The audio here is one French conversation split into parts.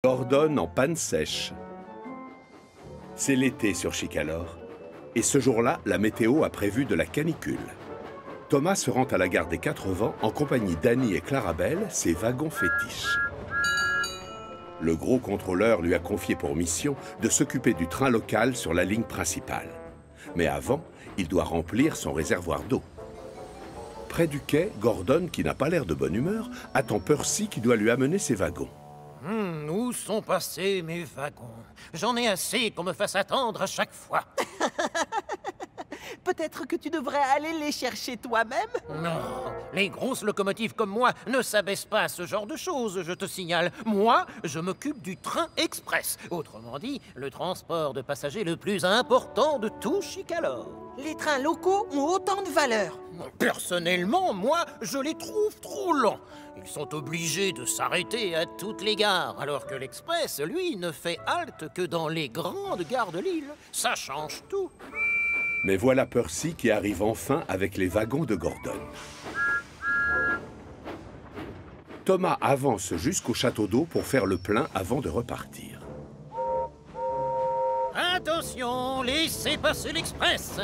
Gordon en panne sèche. C'est l'été sur Chicalor, et ce jour-là, la météo a prévu de la canicule. Thomas se rend à la gare des Quatre Vents en compagnie d'Annie et Clarabelle, ses wagons fétiches. Le gros contrôleur lui a confié pour mission de s'occuper du train local sur la ligne principale. Mais avant, il doit remplir son réservoir d'eau. Près du quai, Gordon, qui n'a pas l'air de bonne humeur, attend Percy qui doit lui amener ses wagons. Où sont passés mes wagons? J'en ai assez qu'on me fasse attendre à chaque fois. Peut-être que tu devrais aller les chercher toi-même? Non, les grosses locomotives comme moi ne s'abaissent pas à ce genre de choses, je te signale. Moi, je m'occupe du train express. Autrement dit, le transport de passagers le plus important de tout Chicalor. Les trains locaux ont autant de valeur. Personnellement, moi, je les trouve trop lents. Ils sont obligés de s'arrêter à toutes les gares, alors que l'express, lui, ne fait halte que dans les grandes gares de l'île. Ça change tout. Mais voilà Percy qui arrive enfin avec les wagons de Gordon. Thomas avance jusqu'au château d'eau pour faire le plein avant de repartir. Attention, laissez passer l'express.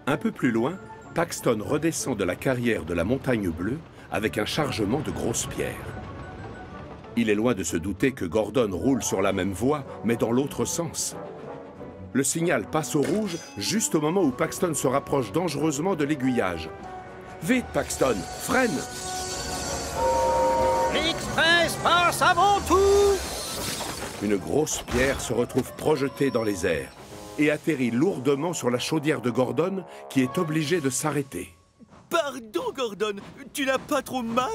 Un peu plus loin, Paxton redescend de la carrière de la Montagne Bleue avec un chargement de grosses pierres. Il est loin de se douter que Gordon roule sur la même voie, mais dans l'autre sens. Le signal passe au rouge juste au moment où Paxton se rapproche dangereusement de l'aiguillage. Vite, Paxton, freine! L'express passe avant tout! Une grosse pierre se retrouve projetée dans les airs et atterrit lourdement sur la chaudière de Gordon, qui est obligé de s'arrêter. Pardon, Gordon, tu n'as pas trop mal?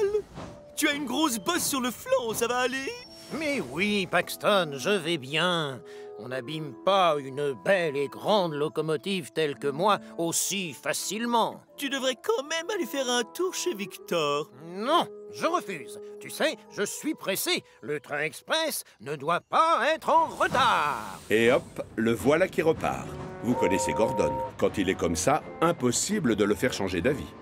Tu as une grosse bosse sur le flanc, ça va aller? Mais oui, Paxton, je vais bien. On n'abîme pas une belle et grande locomotive telle que moi aussi facilement. Tu devrais quand même aller faire un tour chez Victor. Non, je refuse. Tu sais, je suis pressé. Le train express ne doit pas être en retard. Et hop, le voilà qui repart. Vous connaissez Gordon. Quand il est comme ça, impossible de le faire changer d'avis.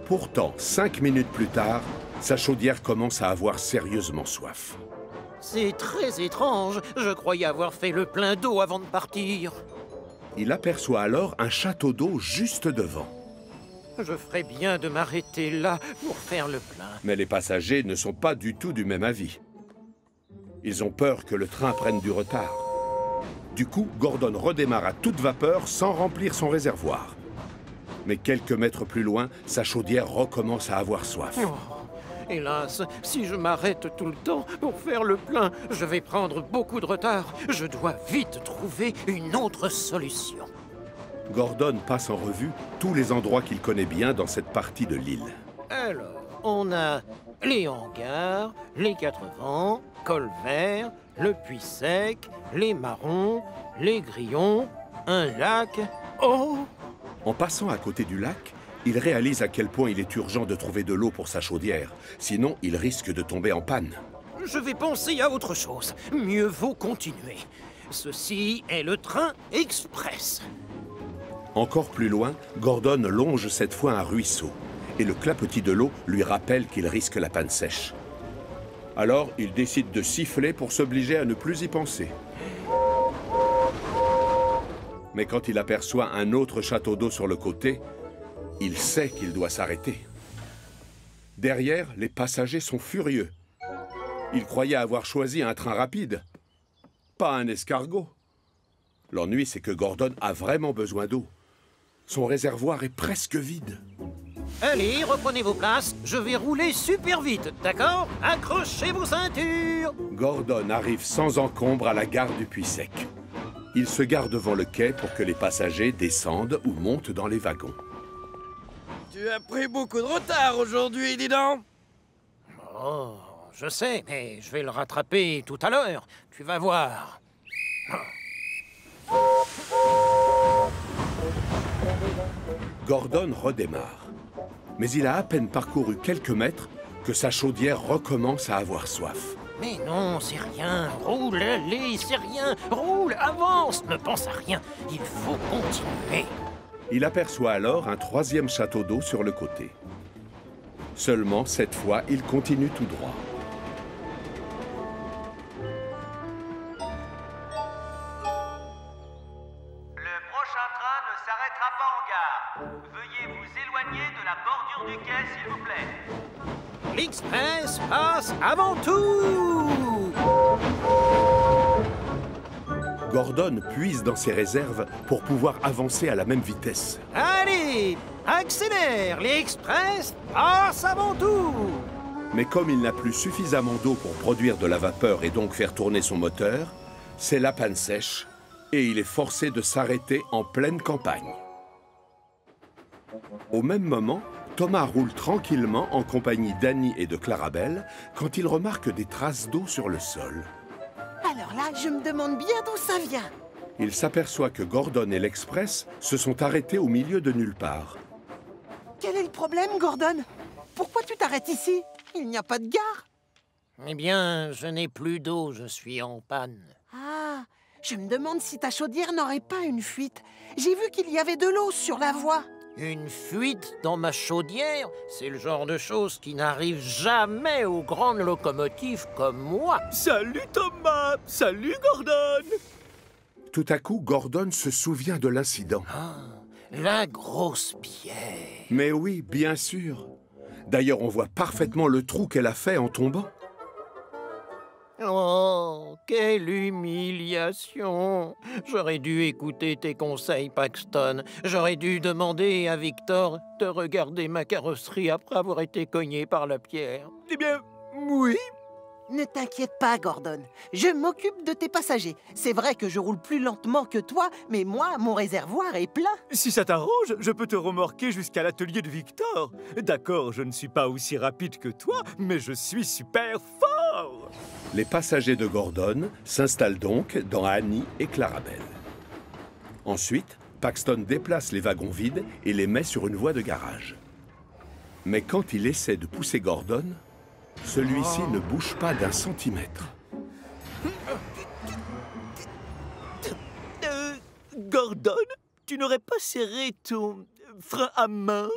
Pourtant, 5 minutes plus tard, sa chaudière commence à avoir sérieusement soif. C'est très étrange. Je croyais avoir fait le plein d'eau avant de partir. Il aperçoit alors un château d'eau juste devant. Je ferais bien de m'arrêter là pour faire le plein. Mais les passagers ne sont pas du tout du même avis. Ils ont peur que le train prenne du retard. Du coup, Gordon redémarre à toute vapeur sans remplir son réservoir. Mais quelques mètres plus loin, sa chaudière recommence à avoir soif. Oh, hélas, si je m'arrête tout le temps pour faire le plein, je vais prendre beaucoup de retard. Je dois vite trouver une autre solution. Gordon passe en revue tous les endroits qu'il connaît bien dans cette partie de l'île. Alors, on a les hangars, les Quatre Vents, Colvert, le Puits Sec, les Marrons, les Grillons, un lac... Oh! En passant à côté du lac, il réalise à quel point il est urgent de trouver de l'eau pour sa chaudière. Sinon, il risque de tomber en panne. Je vais penser à autre chose. Mieux vaut continuer. Ceci est le train express. Encore plus loin, Gordon longe cette fois un ruisseau. Et le clapotis de l'eau lui rappelle qu'il risque la panne sèche. Alors, il décide de siffler pour s'obliger à ne plus y penser. Mais quand il aperçoit un autre château d'eau sur le côté, il sait qu'il doit s'arrêter. Derrière, les passagers sont furieux. Ils croyaient avoir choisi un train rapide, pas un escargot. L'ennui, c'est que Gordon a vraiment besoin d'eau. Son réservoir est presque vide. Allez, reprenez vos places. Je vais rouler super vite, d'accord? Accrochez vos ceintures. Gordon arrive sans encombre à la gare du Puits Sec. Il se gare devant le quai pour que les passagers descendent ou montent dans les wagons. Tu as pris beaucoup de retard aujourd'hui, dis donc. Oh, je sais, mais je vais le rattraper tout à l'heure. Tu vas voir. Gordon redémarre. Mais il a à peine parcouru quelques mètres que sa chaudière recommence à avoir soif. Mais non, c'est rien. Roule, allez, c'est rien. Roule, avance, ne pense à rien. Il faut continuer. Il aperçoit alors un troisième château d'eau sur le côté. Seulement, cette fois, il continue tout droit. du quai, s'il vous plaît. L'Express passe avant tout! Gordon puise dans ses réserves pour pouvoir avancer à la même vitesse. Allez, accélère! L'Express passe avant tout! Mais comme il n'a plus suffisamment d'eau pour produire de la vapeur et donc faire tourner son moteur, c'est la panne sèche et il est forcé de s'arrêter en pleine campagne. Au même moment, Thomas roule tranquillement en compagnie d'Annie et de Clarabelle quand il remarque des traces d'eau sur le sol. Alors là, je me demande bien d'où ça vient. Il s'aperçoit que Gordon et l'Express se sont arrêtés au milieu de nulle part. Quel est le problème, Gordon? Pourquoi tu t'arrêtes ici? Il n'y a pas de gare. Eh bien, je n'ai plus d'eau, je suis en panne. Ah, je me demande si ta chaudière n'aurait pas une fuite. J'ai vu qu'il y avait de l'eau sur la voie. Une fuite dans ma chaudière, c'est le genre de choses qui n'arrive jamais aux grandes locomotives comme moi. Salut Thomas! Salut Gordon! Tout à coup, Gordon se souvient de l'incident. Ah, la grosse pierre. Mais oui, bien sûr. D'ailleurs, on voit parfaitement le trou qu'elle a fait en tombant. Oh, quelle humiliation! J'aurais dû écouter tes conseils, Paxton. J'aurais dû demander à Victor de regarder ma carrosserie après avoir été cogné par la pierre. Eh bien, oui. Ne t'inquiète pas, Gordon. Je m'occupe de tes passagers. C'est vrai que je roule plus lentement que toi, mais moi, mon réservoir est plein. Si ça t'arrange, je peux te remorquer jusqu'à l'atelier de Victor. D'accord, je ne suis pas aussi rapide que toi, mais je suis super fort. Les passagers de Gordon s'installent donc dans Annie et Clarabelle. Ensuite, Paxton déplace les wagons vides et les met sur une voie de garage. Mais quand il essaie de pousser Gordon, celui-ci ne bouge pas d'un centimètre. Gordon, tu n'aurais pas serré ton frein à main?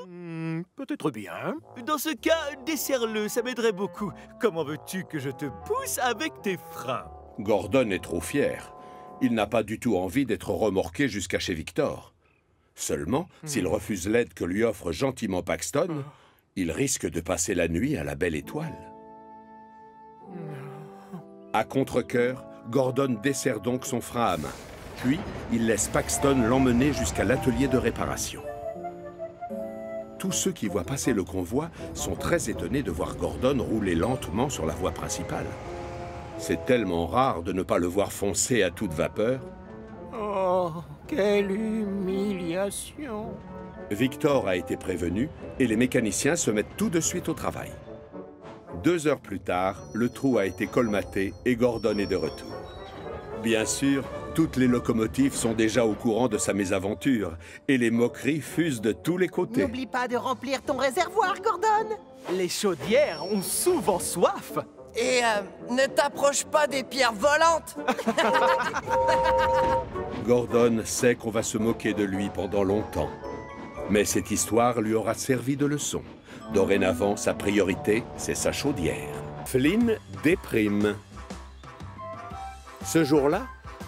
Peut-être bien. Dans ce cas, desserre-le, ça m'aiderait beaucoup. Comment veux-tu que je te pousse avec tes freins? Gordon est trop fier. Il n'a pas du tout envie d'être remorqué jusqu'à chez Victor. Seulement, s'il refuse l'aide que lui offre gentiment Paxton, il risque de passer la nuit à la Belle Étoile. À contre-cœur, Gordon desserre donc son frein à main. Puis, il laisse Paxton l'emmener jusqu'à l'atelier de réparation. Tous ceux qui voient passer le convoi sont très étonnés de voir Gordon rouler lentement sur la voie principale. C'est tellement rare de ne pas le voir foncer à toute vapeur. Oh, quelle humiliation! Victor a été prévenu et les mécaniciens se mettent tout de suite au travail. 2 heures plus tard, le trou a été colmaté et Gordon est de retour. Bien sûr, toutes les locomotives sont déjà au courant de sa mésaventure et les moqueries fusent de tous les côtés. N'oublie pas de remplir ton réservoir, Gordon. Les chaudières ont souvent soif. Et ne t'approche pas des pierres volantes. Gordon sait qu'on va se moquer de lui pendant longtemps. Mais cette histoire lui aura servi de leçon. Dorénavant, sa priorité, c'est sa chaudière. Flynn déprime. Ce jour-là,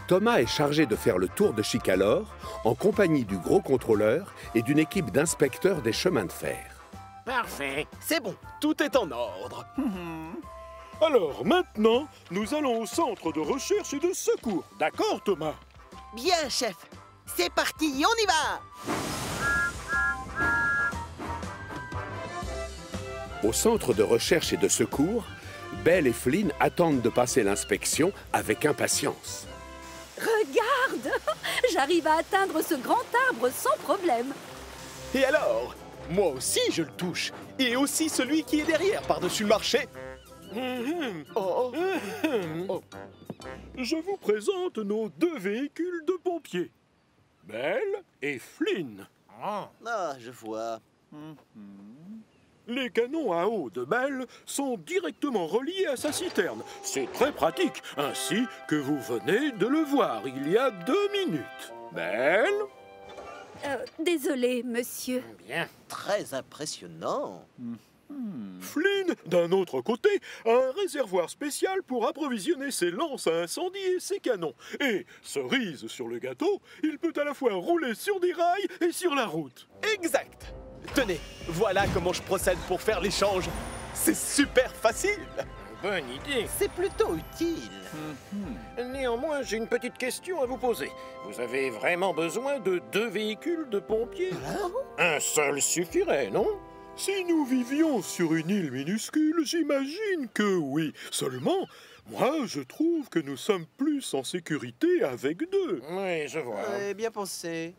Thomas est chargé de faire le tour de Chicalor en compagnie du gros contrôleur et d'une équipe d'inspecteurs des chemins de fer. Parfait. C'est bon, tout est en ordre. Alors maintenant, nous allons au centre de recherche et de secours. D'accord, Thomas? Bien, chef. C'est parti, on y va. Au centre de recherche et de secours, Belle et Flynn attendent de passer l'inspection avec impatience. Regarde! J'arrive à atteindre ce grand arbre sans problème. Et alors? Moi aussi je le touche. Et aussi celui qui est derrière, par-dessus le marché. Oh. Je vous présente nos 2 véhicules de pompiers. Belle et Flynn. Ah, je vois. Les canons à eau de Belle sont directement reliés à sa citerne. C'est très pratique, ainsi que vous venez de le voir il y a 2 minutes. Belle? Désolé, monsieur. Bien. Très impressionnant. Flynn, d'un autre côté, a un réservoir spécial pour approvisionner ses lances à incendie et ses canons. Et, cerise sur le gâteau, il peut à la fois rouler sur des rails et sur la route. Exact. Tenez, voilà comment je procède pour faire l'échange. C'est super facile. Bonne idée. C'est plutôt utile. Néanmoins, j'ai une petite question à vous poser. Vous avez vraiment besoin de 2 véhicules de pompiers? Un seul suffirait, non? Si nous vivions sur une île minuscule, j'imagine que oui. Seulement, moi, je trouve que nous sommes plus en sécurité avec 2. Oui, je vois. Bien pensé.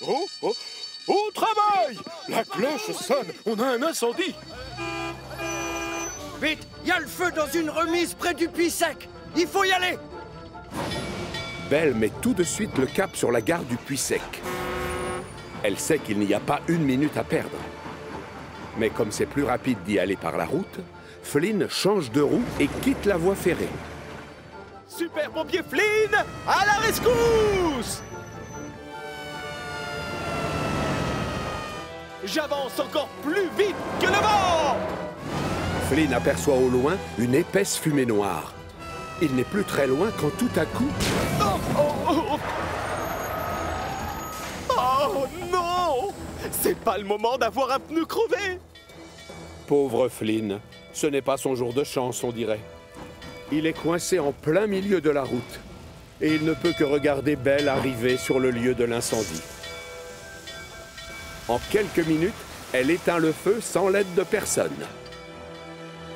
Oh, oh, au travail! La cloche sonne, on a un incendie. Vite, il y a le feu dans une remise près du puits sec. Il faut y aller. Belle met tout de suite le cap sur la gare du Puits Sec. Elle sait qu'il n'y a pas 1 minute à perdre. Mais comme c'est plus rapide d'y aller par la route, Flynn change de roue et quitte la voie ferrée. Super pompier Flynn, à la rescousse! J'avance encore plus vite que le vent! Flynn aperçoit au loin une épaisse fumée noire. Il n'est plus très loin quand tout à coup... Oh non! C'est pas le moment d'avoir un pneu crevé! Pauvre Flynn, ce n'est pas son jour de chance, on dirait. Il est coincé en plein milieu de la route et il ne peut que regarder Belle arriver sur le lieu de l'incendie. En quelques minutes, elle éteint le feu sans l'aide de personne.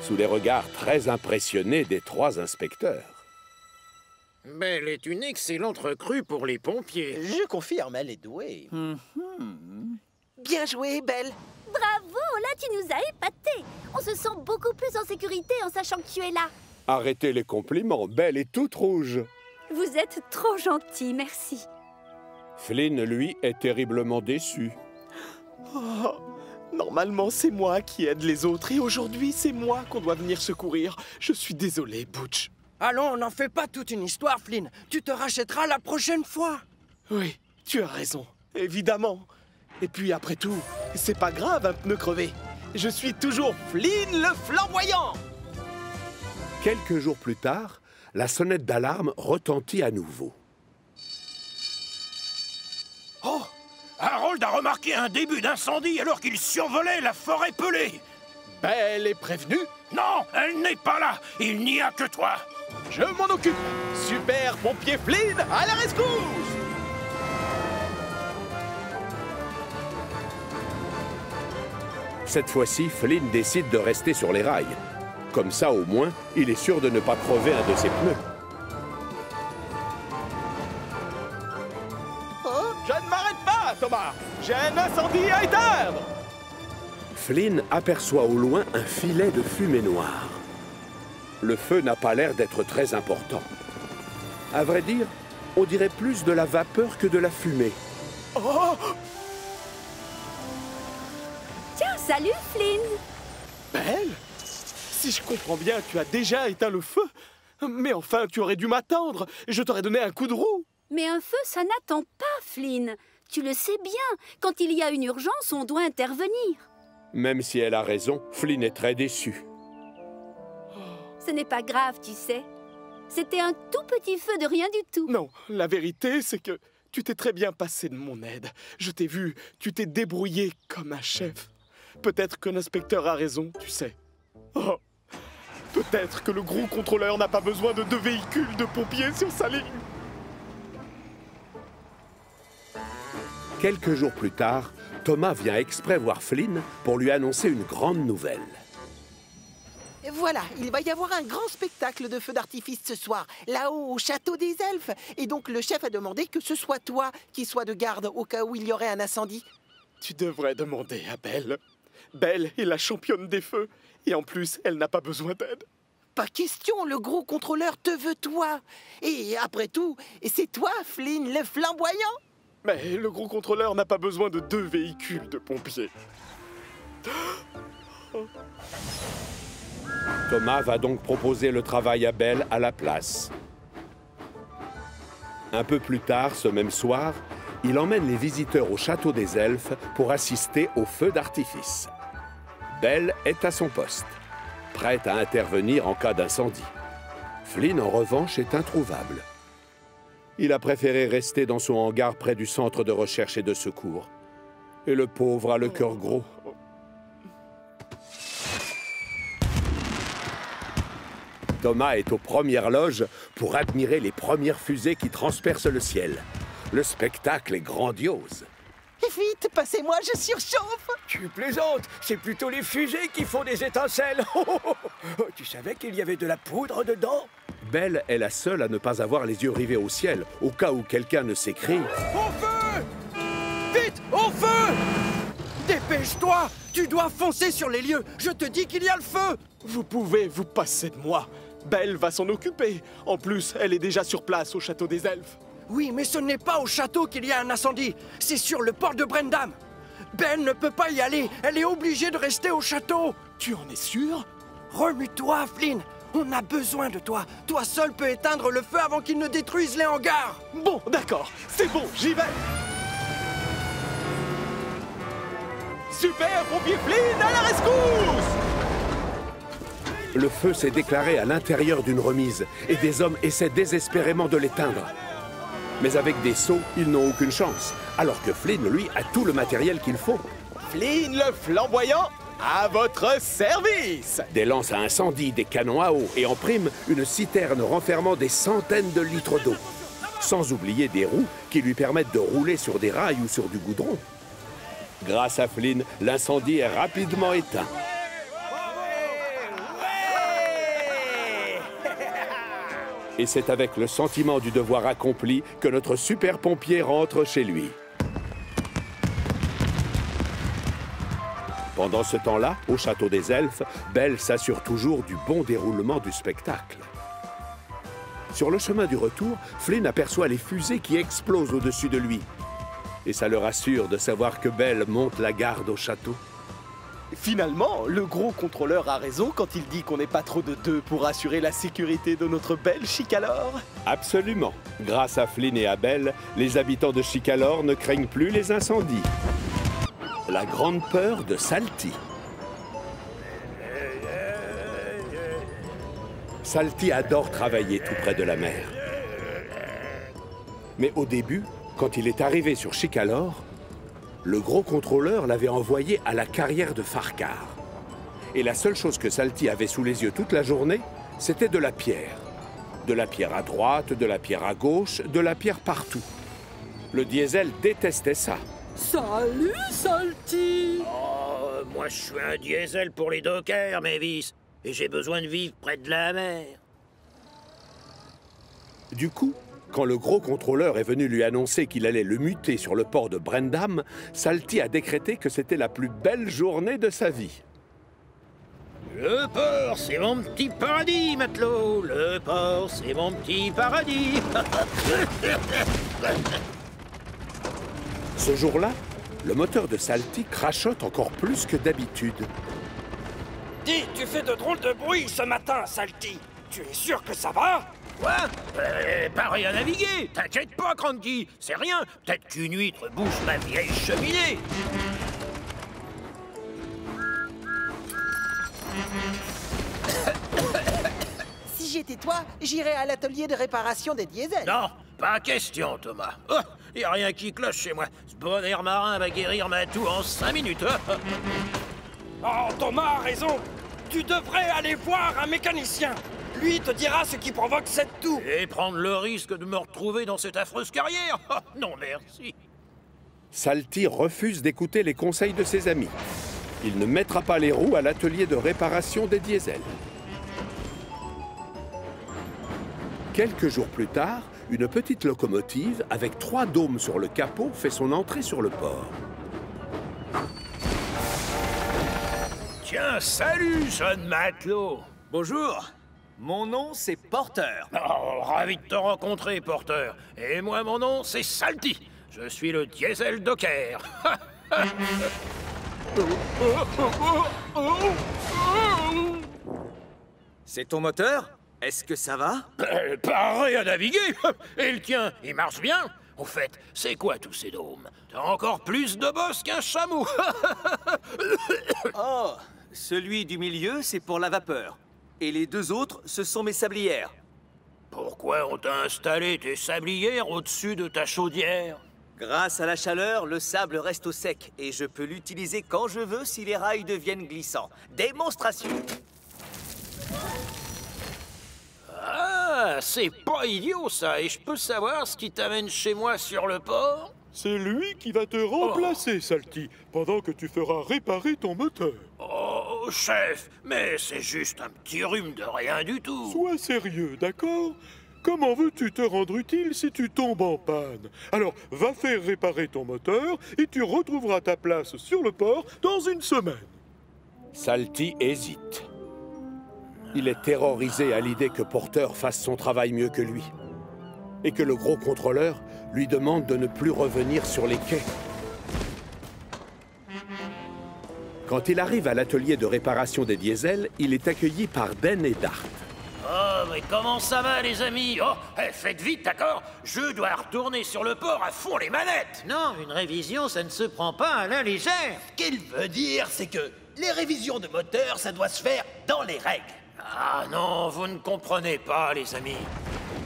Sous les regards très impressionnés des 3 inspecteurs. Belle est une excellente recrue pour les pompiers. Je confirme, elle est douée. Bien joué, Belle. Bravo, là tu nous as épatés. On se sent beaucoup plus en sécurité en sachant que tu es là. Arrêtez les compliments, Belle est toute rouge. Vous êtes trop gentil, merci. Flynn, lui, est terriblement déçu. Oh, normalement, c'est moi qui aide les autres et aujourd'hui, c'est moi qu'on doit venir secourir. Je suis désolé, Butch. Allons, n'en fais pas toute une histoire, Flynn. Tu te rachèteras la prochaine fois. Oui, tu as raison, évidemment. Et puis après tout, c'est pas grave un pneu crevé. Je suis toujours Flynn le flamboyant. Quelques jours plus tard, la sonnette d'alarme retentit à nouveau. Oh! Harold a remarqué un début d'incendie alors qu'il survolait la forêt pelée. Belle est prévenue. Non, elle n'est pas là. Il n'y a que toi. Je m'en occupe. Super pompier Flynn, à la rescousse! Cette fois-ci, Flynn décide de rester sur les rails. Comme ça, au moins, il est sûr de ne pas crever un de ses pneus. Je ne m'arrête pas, Thomas. J'ai un incendie à éteindre. Flynn aperçoit au loin un filet de fumée noire. Le feu n'a pas l'air d'être très important. À vrai dire, on dirait plus de la vapeur que de la fumée. Oh! Tiens, salut Flynn. Belle? Si je comprends bien, tu as déjà éteint le feu. Mais enfin, tu aurais dû m'attendre. Je t'aurais donné un coup de roue. Mais un feu, ça n'attend pas, Flynn. Tu le sais bien, quand il y a une urgence, on doit intervenir. Même si elle a raison, Flynn est très déçu. Ce n'est pas grave, tu sais. C'était un tout petit feu de rien du tout. Non, la vérité, c'est que tu t'es très bien passé de mon aide. Je t'ai vu, tu t'es débrouillé comme un chef. Peut-être que l'inspecteur a raison, tu sais. Oh, peut-être que le gros contrôleur n'a pas besoin de 2 véhicules de pompiers sur sa ligne. Quelques jours plus tard, Thomas vient exprès voir Flynn pour lui annoncer une grande nouvelle. Et voilà, il va y avoir un grand spectacle de feux d'artifice ce soir, là-haut au château des elfes. Et donc le chef a demandé que ce soit toi qui sois de garde au cas où il y aurait un incendie. Tu devrais demander à Belle. Belle est la championne des feux. Et en plus, elle n'a pas besoin d'aide. Pas question, le gros contrôleur te veut toi. Et après tout, c'est toi, Flynn, le flamboyant. Mais le gros contrôleur n'a pas besoin de 2 véhicules de pompiers. Thomas va donc proposer le travail à Belle à la place. Un peu plus tard, ce même soir, il emmène les visiteurs au château des elfes pour assister au feu d'artifice. Belle est à son poste, prête à intervenir en cas d'incendie. Flynn, en revanche, est introuvable. Il a préféré rester dans son hangar près du centre de recherche et de secours. Et le pauvre a le cœur gros. Thomas est aux premières loges pour admirer les premières fusées qui transpercent le ciel. Le spectacle est grandiose. Vite, passez-moi, je surchauffe. Tu plaisantes, c'est plutôt les fusées qui font des étincelles. Tu savais qu'il y avait de la poudre dedans? Belle est la seule à ne pas avoir les yeux rivés au ciel, au cas où quelqu'un ne s'écrie. Au feu! Vite, au feu! Dépêche-toi! Tu dois foncer sur les lieux. Je te dis qu'il y a le feu. Vous pouvez vous passer de moi. Belle va s'en occuper. En plus, elle est déjà sur place au château des elfes. Oui, mais ce n'est pas au château qu'il y a un incendie. C'est sur le port de Brendam. Belle ne peut pas y aller. Elle est obligée de rester au château. Tu en es sûr? Remue-toi, Flynn. On a besoin de toi. Toi seul peux éteindre le feu avant qu'il ne détruise les hangars. Bon, d'accord. C'est bon, j'y vais. Super pompier Flynn, à la rescousse! Le feu s'est déclaré à l'intérieur d'une remise et des hommes essaient désespérément de l'éteindre. Mais avec des seaux, ils n'ont aucune chance, alors que Flynn, lui, a tout le matériel qu'il faut. Flynn le flamboyant, à votre service! Des lances à incendie, des canons à eau et en prime, une citerne renfermant des centaines de litres d'eau. Sans oublier des roues qui lui permettent de rouler sur des rails ou sur du goudron. Grâce à Flynn, l'incendie est rapidement éteint. Et c'est avec le sentiment du devoir accompli que notre super pompier rentre chez lui. Pendant ce temps-là, au château des elfes, Belle s'assure toujours du bon déroulement du spectacle. Sur le chemin du retour, Flynn aperçoit les fusées qui explosent au-dessus de lui. Et ça le rassure de savoir que Belle monte la garde au château. Finalement, le gros contrôleur a raison quand il dit qu'on n'est pas trop de deux pour assurer la sécurité de notre belle Chicalor. Absolument. Grâce à Flynn et à Belle, les habitants de Chicalor ne craignent plus les incendies. La grande peur de Salty. Salty adore travailler tout près de la mer. Mais au début, quand il est arrivé sur Chicalor, le gros contrôleur l'avait envoyé à la carrière de Farcar. Et la seule chose que Salty avait sous les yeux toute la journée, c'était de la pierre. De la pierre à droite, de la pierre à gauche, de la pierre partout. Le diesel détestait ça. Salut, Salty! Oh, moi je suis un diesel pour les dockers, Mavis. Et j'ai besoin de vivre près de la mer. Du coup, quand le gros contrôleur est venu lui annoncer qu'il allait le muter sur le port de Brendam, Salty a décrété que c'était la plus belle journée de sa vie. Le port, c'est mon petit paradis, matelot. Le port, c'est mon petit paradis. Ce jour-là, le moteur de Salty crachote encore plus que d'habitude. Dis, tu fais de drôles de bruit ce matin, Salty. Tu es sûr que ça va? Quoi? Pareil à naviguer. T'inquiète pas, Cranky. C'est rien. Peut-être qu'une huître bouge ma vieille cheminée. Si j'étais toi, j'irais à l'atelier de réparation des diesels. Non, pas question, Thomas. Oh, y a rien qui cloche chez moi. Ce bon air marin va guérir ma toux en 5 minutes. Oh, Thomas a raison. Tu devrais aller voir un mécanicien. Lui te dira ce qui provoque cette toux. Et prendre le risque de me retrouver dans cette affreuse carrière. Oh, non, merci. Salty refuse d'écouter les conseils de ses amis. Il ne mettra pas les roues à l'atelier de réparation des diesels. Quelques jours plus tard, une petite locomotive avec 3 dômes sur le capot fait son entrée sur le port. Tiens, salut, jeune matelot. Bonjour, mon nom c'est Porter. Oh, ravi de te rencontrer, Porter. Et moi, mon nom, c'est Salty. Je suis le diesel docker. C'est ton moteur? Est-ce que ça va? Pareil à naviguer. Et le tien, il marche bien? Au fait, c'est quoi tous ces dômes? T'as encore plus de boss qu'un chameau. Oh, celui du milieu, c'est pour la vapeur. Et les 2 autres, ce sont mes sablières. Pourquoi on t'a installé tes sablières au-dessus de ta chaudière? Grâce à la chaleur, le sable reste au sec et je peux l'utiliser quand je veux si les rails deviennent glissants. Démonstration! Ah, c'est pas idiot ça, et je peux savoir ce qui t'amène chez moi sur le port? C'est lui qui va te remplacer, Salty, pendant que tu feras réparer ton moteur. Oh, chef, mais c'est juste un petit rhume de rien du tout. Sois sérieux, d'accord? Comment veux-tu te rendre utile si tu tombes en panne? Alors, va faire réparer ton moteur et tu retrouveras ta place sur le port dans une semaine. Salty hésite. Il est terrorisé à l'idée que Porter fasse son travail mieux que lui. Et que le gros contrôleur lui demande de ne plus revenir sur les quais. Quand il arrive à l'atelier de réparation des diesels, il est accueilli par Den et Dart. Oh, mais comment ça va, les amis? Oh, faites vite, d'accord? Je dois retourner sur le port à fond les manettes. Non, une révision, ça ne se prend pas à la légère. Ce qu'il veut dire, c'est que les révisions de moteur, ça doit se faire dans les règles. Ah non, vous ne comprenez pas, les amis.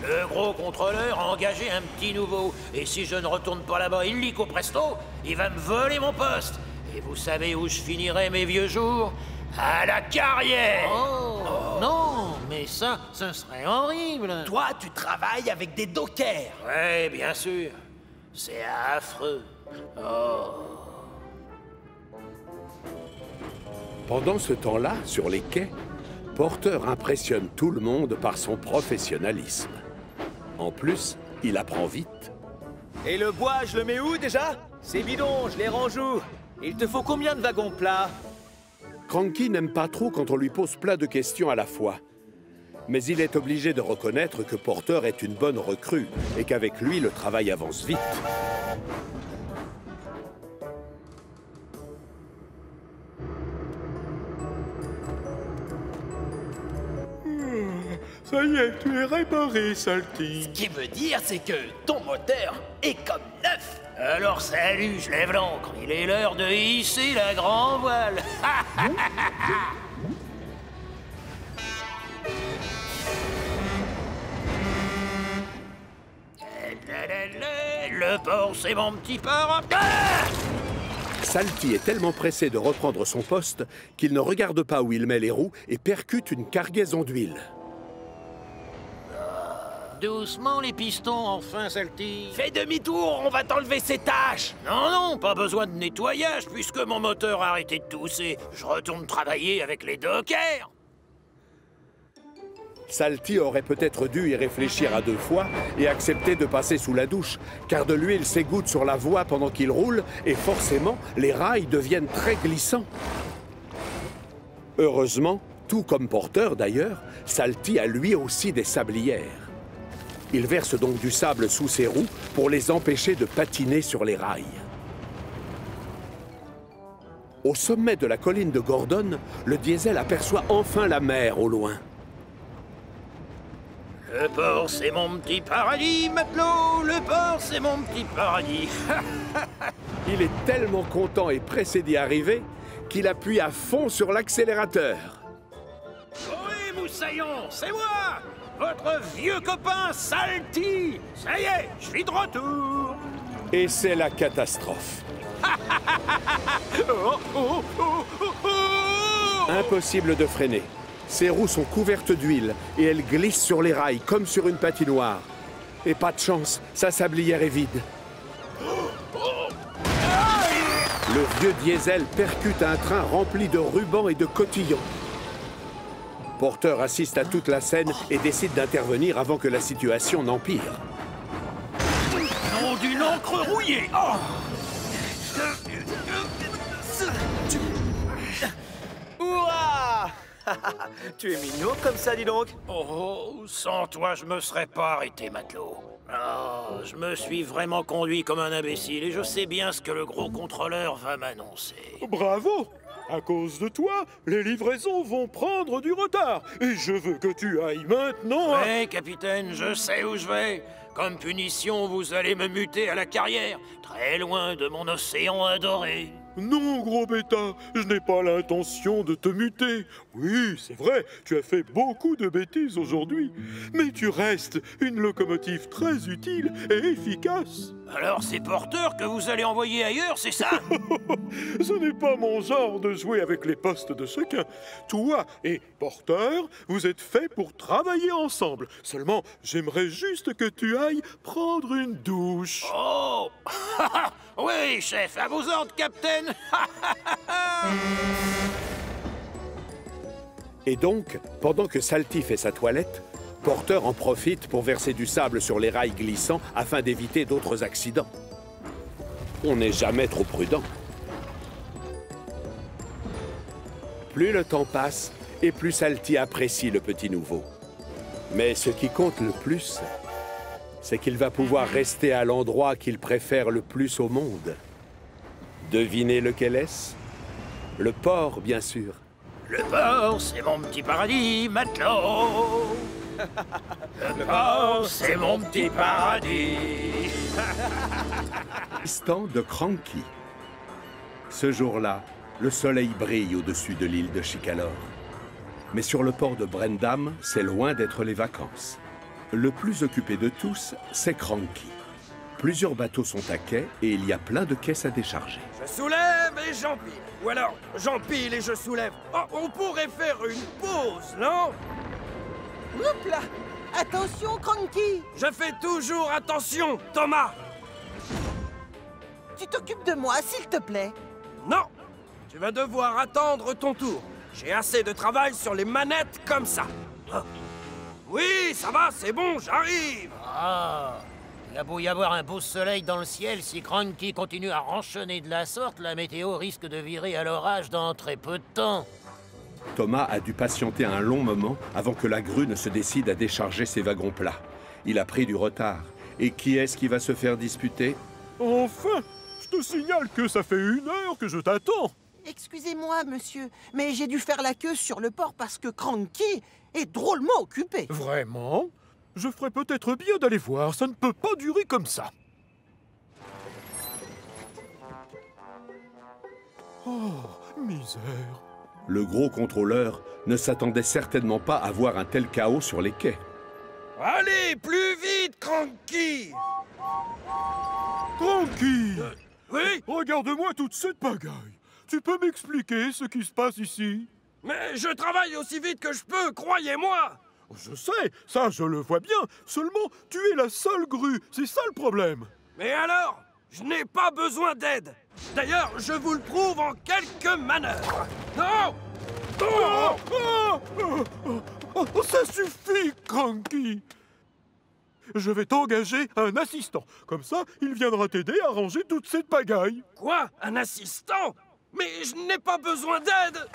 Le gros contrôleur a engagé un petit nouveau. Et si je ne retourne pas là-bas illico presto, il va me voler mon poste. Et vous savez où je finirai mes vieux jours? À la carrière. Oh. Non, mais ça, ce serait horrible. Toi, tu travailles avec des dockers. Ouais, bien sûr. C'est affreux. Oh. Pendant ce temps-là, sur les quais, Porter impressionne tout le monde par son professionnalisme. En plus, il apprend vite. Et le bois, je le mets où déjà? C'est bidon, je les range où? Il te faut combien de wagons plats? Cranky n'aime pas trop quand on lui pose plein de questions à la fois. Mais il est obligé de reconnaître que Porter est une bonne recrue et qu'avec lui, le travail avance vite. Ça y est, tu es réparé, Salty. Ce qui veut dire, c'est que ton moteur est comme neuf. Alors salut, je lève l'ancre. Il est l'heure de hisser la grand voile. Le port, c'est mon petit port. Salty est tellement pressé de reprendre son poste qu'il ne regarde pas où il met les roues et percute une cargaison d'huile. Doucement les pistons, enfin, Salty. Fais demi-tour, on va t'enlever ces tâches. Non, non, pas besoin de nettoyage, puisque mon moteur a arrêté de tousser. Je retourne travailler avec les dockers. Salty aurait peut-être dû y réfléchir à 2 fois et accepter de passer sous la douche, car de l'huile s'égoutte sur la voie pendant qu'il roule, et forcément, les rails deviennent très glissants. Heureusement, tout comme Porter d'ailleurs, Salty a lui aussi des sablières. Il verse donc du sable sous ses roues pour les empêcher de patiner sur les rails. Au sommet de la colline de Gordon, le diesel aperçoit enfin la mer au loin. Le port, c'est mon petit paradis, matelot. Le port, c'est mon petit paradis. Il est tellement content et pressé d'y arriver qu'il appuie à fond sur l'accélérateur. Oui, moussaillon, c'est moi, votre vieux copain Salty. Ça y est, je suis de retour. Et c'est la catastrophe. Impossible de freiner. Ses roues sont couvertes d'huile et elles glissent sur les rails comme sur une patinoire. Et pas de chance, sa sablière est vide. Le vieux diesel percute un train rempli de rubans et de cotillons. Porter assiste à toute la scène et décide d'intervenir avant que la situation n'empire. Nom d'une encre rouillée. Oh. Ouah! Tu es mignon comme ça, dis donc. Oh, sans toi, je me serais pas arrêté, matelot. Oh, je me suis vraiment conduit comme un imbécile et je sais bien ce que le gros contrôleur va m'annoncer. Bravo! À cause de toi, les livraisons vont prendre du retard. Et je veux que tu ailles maintenant à... Oui, capitaine, je sais où je vais. Comme punition, vous allez me muter à la carrière, très loin de mon océan adoré. Non, gros bêta, je n'ai pas l'intention de te muter. Oui, c'est vrai, tu as fait beaucoup de bêtises aujourd'hui, mais tu restes une locomotive très utile et efficace. Alors c'est Porteur que vous allez envoyer ailleurs, c'est ça? Ce n'est pas mon genre de jouer avec les postes de chacun. Toi et Porteur, vous êtes faits pour travailler ensemble. Seulement, j'aimerais juste que tu ailles prendre une douche. Oh! Oui, chef, à vos ordres, capitaine. Et donc, pendant que Salty fait sa toilette, Porteur en profite pour verser du sable sur les rails glissants afin d'éviter d'autres accidents. On n'est jamais trop prudent. Plus le temps passe, et plus Salty apprécie le petit nouveau. Mais ce qui compte le plus, c'est qu'il va pouvoir rester à l'endroit qu'il préfère le plus au monde. Devinez lequel est-ce? Le port, bien sûr. Le port, c'est mon petit paradis, matelot. Le port, c'est mon petit paradis. Assistant de Cranky. Ce jour-là, le soleil brille au-dessus de l'île de Chicalor. Mais sur le port de Brendam, c'est loin d'être les vacances. Le plus occupé de tous, c'est Cranky. Plusieurs bateaux sont à quai et il y a plein de caisses à décharger. Je soulève et j'empile. Ou alors, j'empile et je soulève. Oh, on pourrait faire une pause, non? Oups là! Attention, Cranky! Je fais toujours attention, Thomas! Tu t'occupes de moi, s'il te plaît. Non! Tu vas devoir attendre ton tour. J'ai assez de travail sur les manettes comme ça. Ah. Oui, ça va, c'est bon, j'arrive! Ah! Il a beau y avoir un beau soleil dans le ciel, si Cranky continue à ranchonner de la sorte, la météo risque de virer à l'orage dans très peu de temps. Thomas a dû patienter un long moment avant que la grue ne se décide à décharger ses wagons plats. Il a pris du retard. Et qui est-ce qui va se faire disputer? Enfin! Je te signale que ça fait 1 heure que je t'attends. Excusez-moi, monsieur, mais j'ai dû faire la queue sur le port parce que Cranky est drôlement occupé. Vraiment? Je ferais peut-être bien d'aller voir, ça ne peut pas durer comme ça. Oh, misère. Le gros contrôleur ne s'attendait certainement pas à voir un tel chaos sur les quais. Allez, plus vite, Cranky! Cranky! Oui? Regarde-moi toute cette pagaille. Tu peux m'expliquer ce qui se passe ici? Mais je travaille aussi vite que je peux, croyez-moi! Je sais, ça je le vois bien. Seulement, tu es la seule grue, c'est ça le problème. Mais alors, je n'ai pas besoin d'aide. D'ailleurs, je vous le prouve en quelques manœuvres. Non! Ça suffit, Cranky. Je vais t'engager un assistant. Comme ça, il viendra t'aider à ranger toute cette pagaille. Quoi? Un assistant? Mais je n'ai pas besoin d'aide!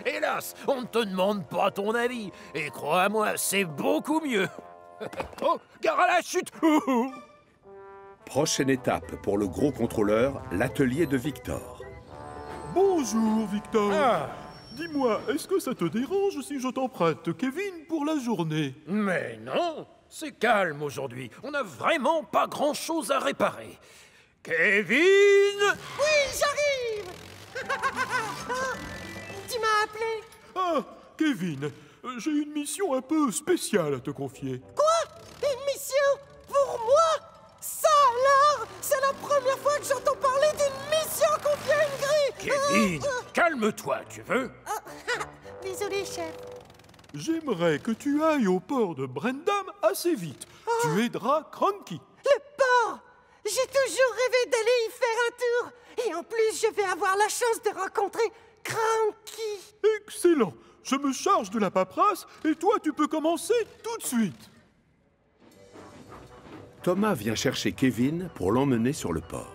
Hélas, on ne te demande pas ton avis. Et crois-moi, c'est beaucoup mieux. Oh, gare à la chute! Prochaine étape pour le gros contrôleur, l'atelier de Victor. Bonjour, Victor. Dis-moi, est-ce que ça te dérange si je t'emprunte Kevin pour la journée? Mais non, c'est calme aujourd'hui. On n'a vraiment pas grand-chose à réparer. Kevin! Oui, j'arrive! Tu m'as appelé? Ah, Kevin, j'ai une mission un peu spéciale à te confier. Quoi? Une mission? Pour moi? Ça alors? C'est la première fois que j'entends parler d'une mission confiée à une grue! Kevin, calme-toi, tu veux? Désolé, chef. J'aimerais que tu ailles au port de Brendam assez vite. Tu aideras Cranky. Le port! J'ai toujours rêvé d'aller y faire un tour. Et en plus, je vais avoir la chance de rencontrer Cranky. Excellent. Je me charge de la paperasse et toi, tu peux commencer tout de suite. Thomas vient chercher Kevin pour l'emmener sur le port.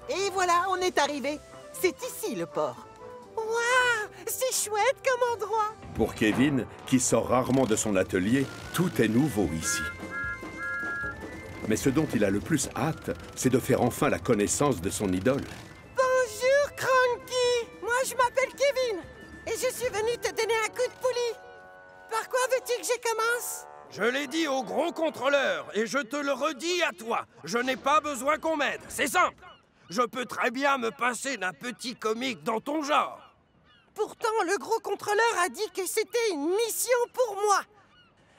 Et voilà, on est arrivé. C'est ici, le port. Waouh! C'est chouette comme endroit. Pour Kevin, qui sort rarement de son atelier, tout est nouveau ici. Mais ce dont il a le plus hâte, c'est de faire enfin la connaissance de son idole. Bonjour, Cranky. Moi, je m'appelle Kevin. Et je suis venu te donner un coup de poulie. Par quoi veux-tu que je commence? Je l'ai dit au gros contrôleur, et je te le redis à toi. Je n'ai pas besoin qu'on m'aide, c'est simple. Je peux très bien me passer d'un petit comique dans ton genre. Pourtant, le gros contrôleur a dit que c'était une mission pour moi.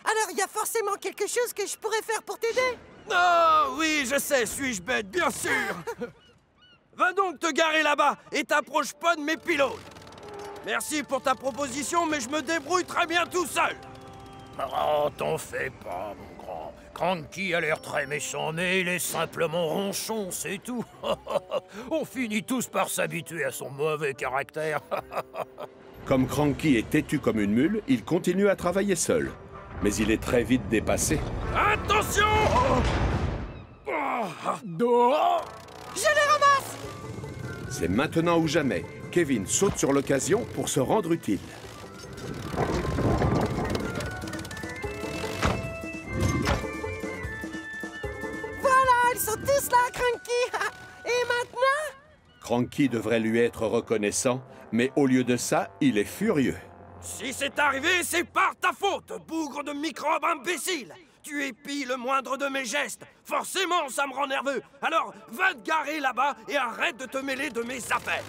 Alors, il y a forcément quelque chose que je pourrais faire pour t'aider. Oh, oui, je sais, suis-je bête, bien sûr. Va donc te garer là-bas et t'approche pas de mes pilotes. Merci pour ta proposition, mais je me débrouille très bien tout seul. Oh, t'en fais pas, mon grand. Cranky a l'air très méchant, mais il est simplement ronchon, c'est tout. On finit tous par s'habituer à son mauvais caractère. Comme Cranky est têtu comme une mule, il continue à travailler seul. Mais il est très vite dépassé. Attention! Je les ramasse! C'est maintenant ou jamais. Kevin saute sur l'occasion pour se rendre utile. Voilà, ils sont tous là, Cranky. Et maintenant? Cranky devrait lui être reconnaissant, mais au lieu de ça, il est furieux. Si c'est arrivé, c'est par ta faute, bougre de microbe imbécile! Tu épies le moindre de mes gestes. Forcément, ça me rend nerveux. Alors, va te garer là-bas et arrête de te mêler de mes affaires.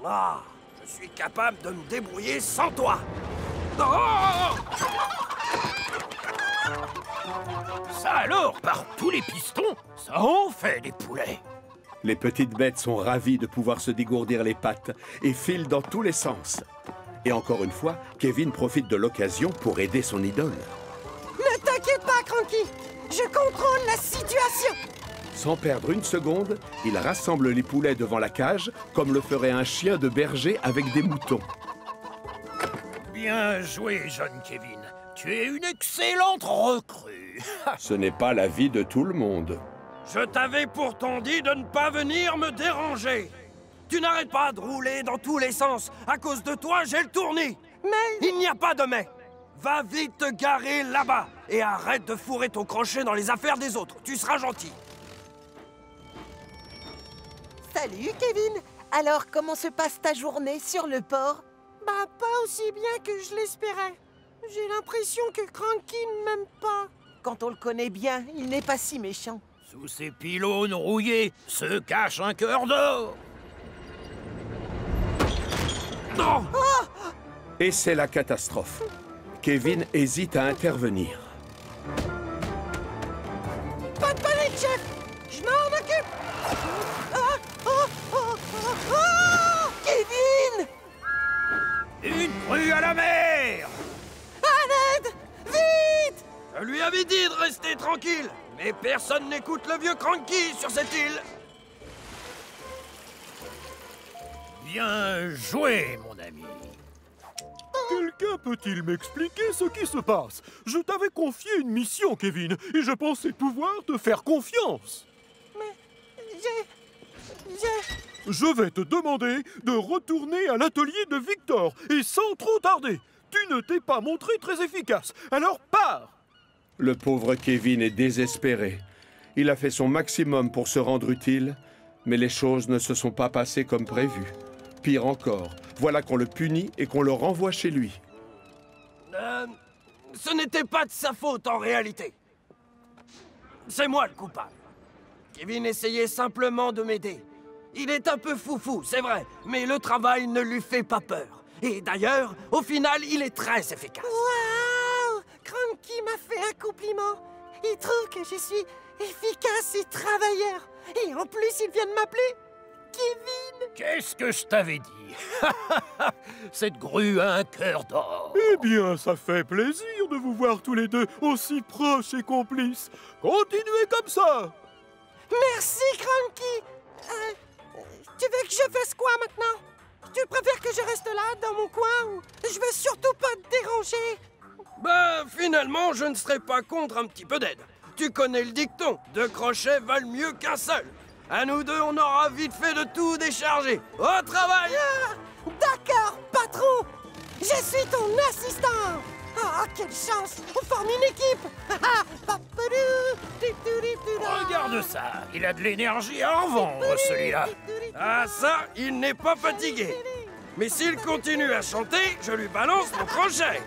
Ah, je suis capable de me débrouiller sans toi. Oh! Ça alors, par tous les pistons, ça en fait des poulets. Les petites bêtes sont ravies de pouvoir se dégourdir les pattes et filent dans tous les sens. Et encore une fois, Kevin profite de l'occasion pour aider son idole. Ne t'inquiète pas, Cranky. Je contrôle la situation. Sans perdre une seconde, il rassemble les poulets devant la cage, comme le ferait un chien de berger avec des moutons. Bien joué, jeune Kevin. Tu es une excellente recrue. Ce n'est pas la vie de tout le monde. Je t'avais pourtant dit de ne pas venir me déranger. Tu n'arrêtes pas de rouler dans tous les sens. À cause de toi, j'ai le tournis. Mais... Il n'y a pas de mais. Va vite te garer là-bas et arrête de fourrer ton crochet dans les affaires des autres. Tu seras gentil. Salut, Kevin. Alors, comment se passe ta journée sur le port? Bah, pas aussi bien que je l'espérais. J'ai l'impression que Cranky ne m'aime pas. Quand on le connaît bien, il n'est pas si méchant. Sous ces pylônes rouillés se cache un cœur d'or. Non! Oh! Et c'est la catastrophe. Kevin hésite à intervenir. Pas de panique, chef! Je m'en occupe! Kevin! Une crue à la mer! À l'aide! Vite! Je lui avais dit de rester tranquille, mais personne n'écoute le vieux Cranky sur cette île. Bien joué, mon ami. Quelqu'un peut-il m'expliquer ce qui se passe? Je t'avais confié une mission, Kevin, et je pensais pouvoir te faire confiance. Mais Je vais te demander de retourner à l'atelier de Victor, et sans trop tarder. Tu ne t'es pas montré très efficace, alors pars! Le pauvre Kevin est désespéré. Il a fait son maximum pour se rendre utile, mais les choses ne se sont pas passées comme prévu. Pire encore, voilà qu'on le punit et qu'on le renvoie chez lui. Ce n'était pas de sa faute en réalité. C'est moi le coupable. Kevin essayait simplement de m'aider. Il est un peu foufou, c'est vrai, mais le travail ne lui fait pas peur. Et d'ailleurs, au final, il est très efficace. Waouh! Cranky m'a fait un compliment. Il trouve que je suis efficace et travailleur. Et en plus, il vient de m'appeler Kevin. Qu'est-ce que je t'avais dit? Cette grue a un cœur d'or. Eh bien, ça fait plaisir de vous voir tous les deux aussi proches et complices. Continuez comme ça! Merci, Cranky. Tu veux que je fasse quoi maintenant? Tu préfères que je reste là, dans mon coin, ou je veux surtout pas te déranger? Bah, finalement, je ne serais pas contre un petit peu d'aide. Tu connais le dicton, 2 crochets valent mieux qu'un seul. À nous deux, on aura vite fait de tout décharger. Au travail! D'accord, patron. Je suis ton assistant. Ah, quelle chance. On forme une équipe. Regarde ça, il a de l'énergie à en vendre, celui-là. Ah ça, il n'est pas fatigué. Mais s'il continue à chanter, je lui balance mon crochet.